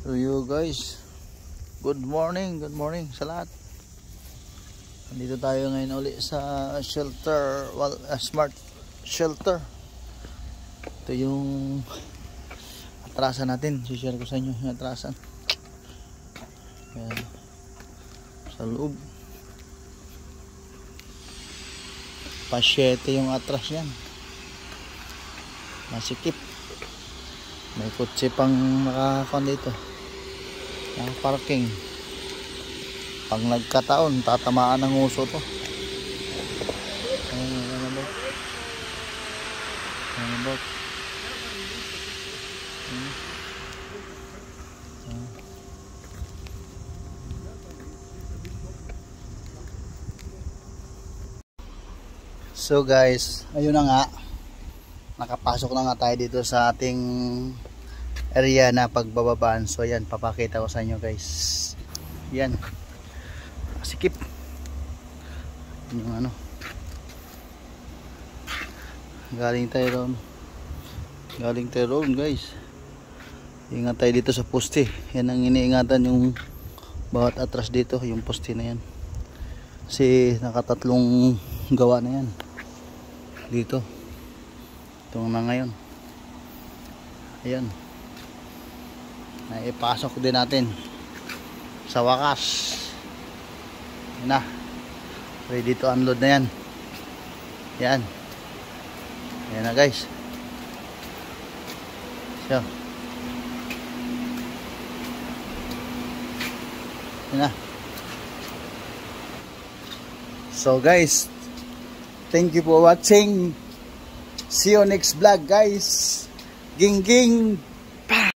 So you guys, good morning sa lahat. Nandito tayo ngayon uli sa shelter, smart shelter. Ito yung atrasan natin, share ko sa inyo yung atrasan. Ayan, sa loob pasyete yung atras yan, masikip. May kutsi pang nakakon dito, parking. Pag nagkataon tatamaan ng uso to. So guys, ayun na nga, nakapasok na nga tayo dito sa ating area na pagbababaan. So ayan, papakita ko sa inyo guys. Yan, sikip yung ano, galing tayo roon guys. Ingat tayo dito sa poste. Yan ang iniingatan, yung bawat atras dito, yung poste na yan, kasi nakatatlong gawa na yan dito. Itong na ngayon, ayan, naipasok din natin sa wakas. Yan na, ready to unload na yan. Yan, yan na guys. So yan na. So guys, thank you for watching. See you next vlog guys. Ging ging.